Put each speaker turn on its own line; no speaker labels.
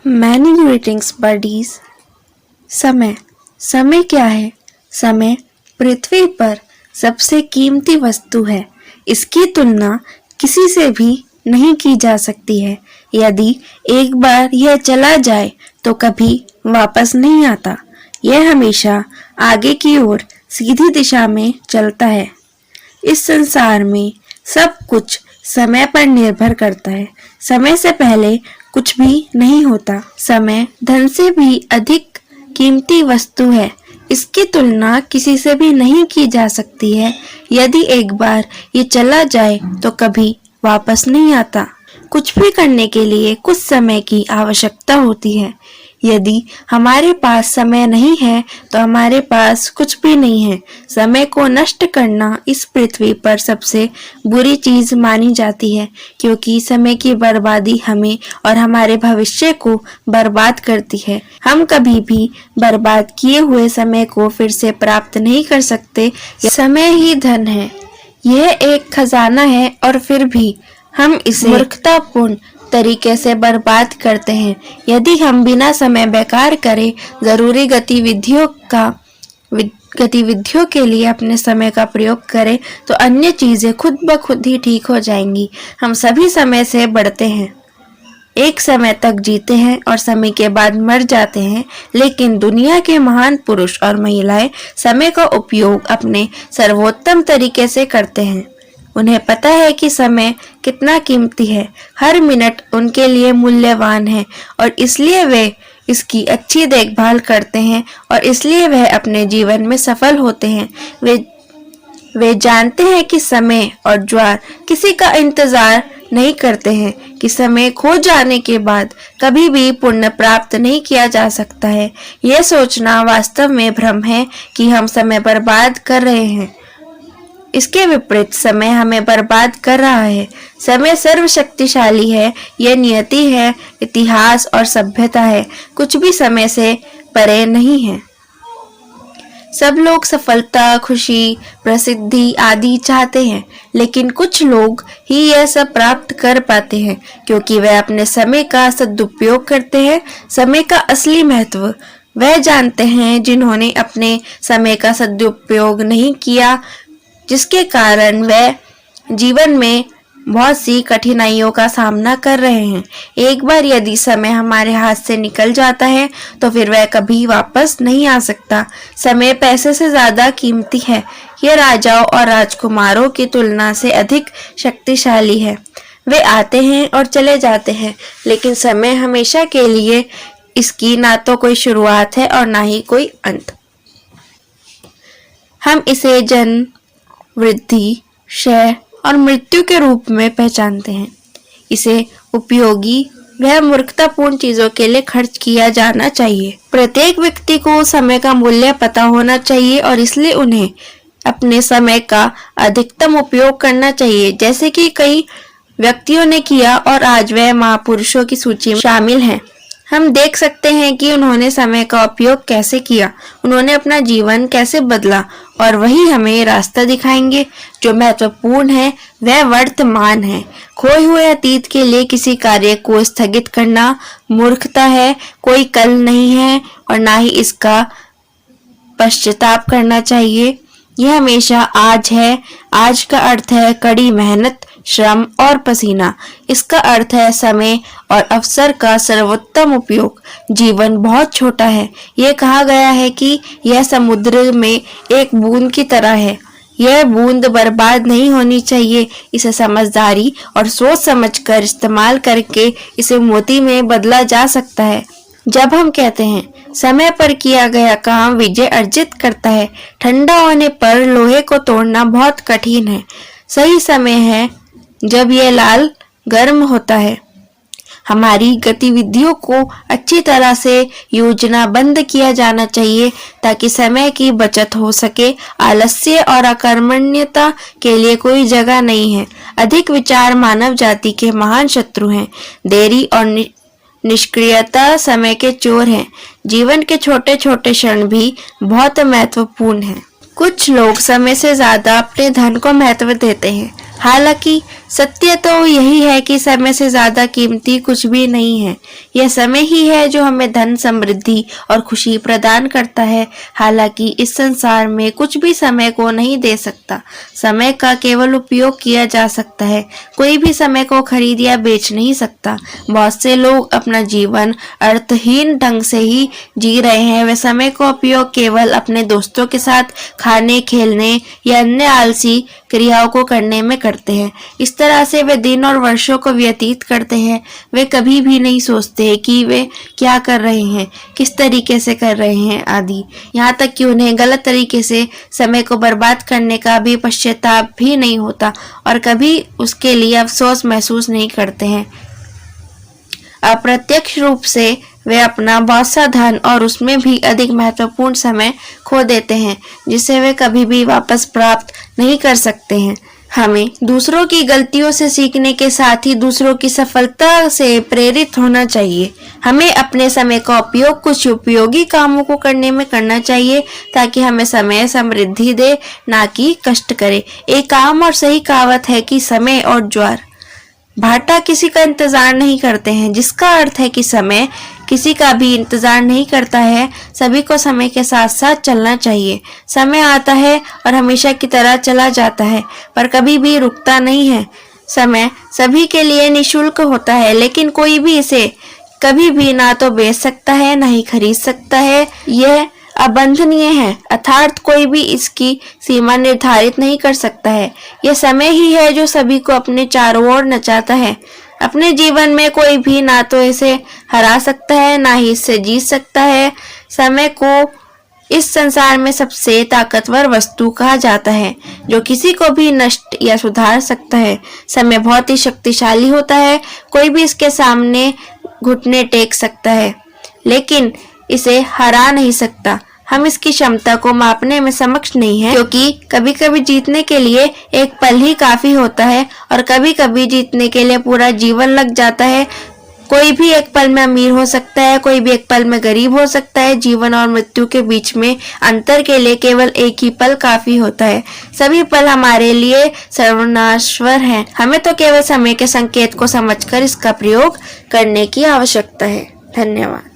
Many greetings buddies. समय समय क्या है? समय पृथ्वी पर सबसे कीमती वस्तु है। इसकी तुलना किसी से भी नहीं की जा सकती है। यदि एक बार यह चला जाए तो कभी वापस नहीं आता। यह हमेशा आगे की ओर सीधी दिशा में चलता है। इस संसार में सब कुछ समय पर निर्भर करता है। समय से पहले कुछ भी नहीं होता। समय धन से भी अधिक कीमती वस्तु है। इसकी तुलना किसी से भी नहीं की जा सकती है। यदि एक बार ये चला जाए तो कभी वापस नहीं आता। कुछ भी करने के लिए कुछ समय की आवश्यकता होती है। यदि हमारे पास समय नहीं है तो हमारे पास कुछ भी नहीं है। समय को नष्ट करना इस पृथ्वी पर सबसे बुरी चीज मानी जाती है, क्योंकि समय की बर्बादी हमें और हमारे भविष्य को बर्बाद करती है। हम कभी भी बर्बाद किए हुए समय को फिर से प्राप्त नहीं कर सकते। समय ही धन है। यह एक खजाना है और फिर भी हम इसे मूर्खतापूर्ण तरीके से बर्बाद करते हैं। यदि हम बिना समय बेकार करे जरूरी गतिविधियों के लिए अपने समय का प्रयोग करें तो अन्य चीजें खुद ब खुद ही ठीक हो जाएंगी। हम सभी समय से बढ़ते हैं, एक समय तक जीते हैं और समय के बाद मर जाते हैं। लेकिन दुनिया के महान पुरुष और महिलाएं समय का उपयोग अपने सर्वोत्तम तरीके से करते हैं। उन्हें पता है कि समय कितना कीमती है। हर मिनट उनके लिए मूल्यवान है और इसलिए वे इसकी अच्छी देखभाल करते हैं और इसलिए वह अपने जीवन में सफल होते हैं। वे जानते हैं कि समय और ज्वार किसी का इंतजार नहीं करते हैं, कि समय खो जाने के बाद कभी भी पुण्य प्राप्त नहीं किया जा सकता है। यह सोचना वास्तव में भ्रम है कि हम समय बर्बाद कर रहे हैं। इसके विपरीत समय हमें बर्बाद कर रहा है। समय सर्वशक्तिशाली है। यह नियति है, इतिहास और सभ्यता है। कुछ भी समय से परे नहीं है। सब लोग सफलता, खुशी, प्रसिद्धि आदि चाहते हैं, लेकिन कुछ लोग ही यह सब प्राप्त कर पाते हैं क्योंकि वे अपने समय का सदुपयोग करते हैं। समय का असली महत्व वह जानते हैं जिन्होंने अपने समय का सदुपयोग नहीं किया, जिसके कारण वे जीवन में बहुत सी कठिनाइयों का सामना कर रहे हैं। एक बार यदि समय हमारे हाथ से निकल जाता है तो फिर वह कभी वापस नहीं आ सकता। समय पैसे से ज्यादा कीमती है। यह राजाओं और राजकुमारों की तुलना से अधिक शक्तिशाली है। वे आते हैं और चले जाते हैं, लेकिन समय हमेशा के लिए। इसकी ना तो कोई शुरुआत है और ना ही कोई अंत। हम इसे जन्म, वृद्धि, क्षय और मृत्यु के रूप में पहचानते हैं। इसे उपयोगी व मूर्खतापूर्ण चीजों के लिए खर्च किया जाना चाहिए। प्रत्येक व्यक्ति को समय का मूल्य पता होना चाहिए और इसलिए उन्हें अपने समय का अधिकतम उपयोग करना चाहिए, जैसे कि कई व्यक्तियों ने किया और आज वह महापुरुषों की सूची में शामिल हैं। हम देख सकते हैं कि उन्होंने समय का उपयोग कैसे किया, उन्होंने अपना जीवन कैसे बदला और वही हमें रास्ता दिखाएंगे। जो महत्वपूर्ण है वह वर्तमान है। खोए हुए अतीत के लिए किसी कार्य को स्थगित करना मूर्खता है। कोई कल नहीं है और ना ही इसका पश्चाताप करना चाहिए। यह हमेशा आज है। आज का अर्थ है कड़ी मेहनत, श्रम और पसीना। इसका अर्थ है समय और अवसर का सर्वोत्तम उपयोग। जीवन बहुत छोटा है। यह कहा गया है कि यह समुद्र में एक बूंद की तरह है। यह बूंद बर्बाद नहीं होनी चाहिए। इसे समझदारी और सोच समझकर इस्तेमाल करके इसे मोती में बदला जा सकता है। जब हम कहते हैं समय पर किया गया काम विजय अर्जित करता है, ठंडा होने पर लोहे को तोड़ना बहुत कठिन है। सही समय है जब यह लाल गर्म होता है। हमारी गतिविधियों को अच्छी तरह से योजनाबद्ध किया जाना चाहिए ताकि समय की बचत हो सके। आलस्य और अकर्मण्यता के लिए कोई जगह नहीं है। अधिक विचार मानव जाति के महान शत्रु हैं। देरी और निष्क्रियता समय के चोर हैं। जीवन के छोटे छोटे क्षण भी बहुत महत्वपूर्ण हैं। कुछ लोग समय से ज्यादा अपने धन को महत्व देते हैं। हालांकि सत्य तो यही है कि समय से ज्यादा कीमती कुछ भी नहीं है। यह समय ही है जो हमें धन, समृद्धि और खुशी प्रदान करता है। हालांकि इस संसार में कुछ भी समय को नहीं दे सकता। समय का केवल उपयोग किया जा सकता है। कोई भी समय को खरीद या बेच नहीं सकता। बहुत से लोग अपना जीवन अर्थहीन ढंग से ही जी रहे हैं। वे समय का उपयोग केवल अपने दोस्तों के साथ खाने, खेलने या अन्य आलसी क्रियाओं को करने में करते हैं। इस तरह से वे दिन और वर्षों को व्यतीत करते हैं। वे कभी भी नहीं सोचते कि वे क्या कर रहे हैं, किस तरीके से कर रहे हैं आदि। यहाँ तक कि उन्हें गलत तरीके से समय को बर्बाद करने का भी पश्चाताप भी नहीं होता और कभी उसके लिए अफसोस महसूस नहीं करते हैं। अप्रत्यक्ष रूप से वे अपना बहुत सा धन और उसमें भी अधिक महत्वपूर्ण समय खो देते हैं, जिसे वे कभी भी वापस प्राप्त नहीं कर सकते हैं। हमें दूसरों की गलतियों से सीखने के साथ ही दूसरों की सफलता से प्रेरित होना चाहिए। हमें अपने समय का उपयोग कुछ उपयोगी कामों को करने में करना चाहिए ताकि हमें समय समृद्धि दे, ना कि कष्ट करे। एक आम और सही कहावत है कि समय और ज्वार भाटा किसी का इंतजार नहीं करते हैं, जिसका अर्थ है कि समय किसी का भी इंतजार नहीं करता है। सभी को समय के साथ साथ चलना चाहिए। समय आता है और हमेशा की तरह चला जाता है, पर कभी भी रुकता नहीं है। समय सभी के लिए निःशुल्क होता है, लेकिन कोई भी इसे कभी भी ना तो बेच सकता है, ना ही खरीद सकता है। यह अबंधनीय है, अर्थात कोई भी इसकी सीमा निर्धारित नहीं कर सकता है। यह समय ही है जो सभी को अपने चारों ओर नचाता है। अपने जीवन में कोई भी ना तो इसे हरा सकता है, ना ही इससे जीत सकता है। समय को इस संसार में सबसे ताकतवर वस्तु कहा जाता है, जो किसी को भी नष्ट या सुधार सकता है। समय बहुत ही शक्तिशाली होता है। कोई भी इसके सामने घुटने टेक सकता है, लेकिन इसे हरा नहीं सकता। हम इसकी क्षमता को मापने में सक्षम नहीं है, क्योंकि कभी कभी जीतने के लिए एक पल ही काफी होता है और कभी कभी जीतने के लिए पूरा जीवन लग जाता है। कोई भी एक पल में अमीर हो सकता है, कोई भी एक पल में गरीब हो सकता है। जीवन और मृत्यु के बीच में अंतर के लिए केवल एक ही पल काफी होता है। सभी पल हमारे लिए सर्वनाशवर हैं। हमें तो केवल समय के संकेत को समझकर इसका प्रयोग करने की आवश्यकता है। धन्यवाद।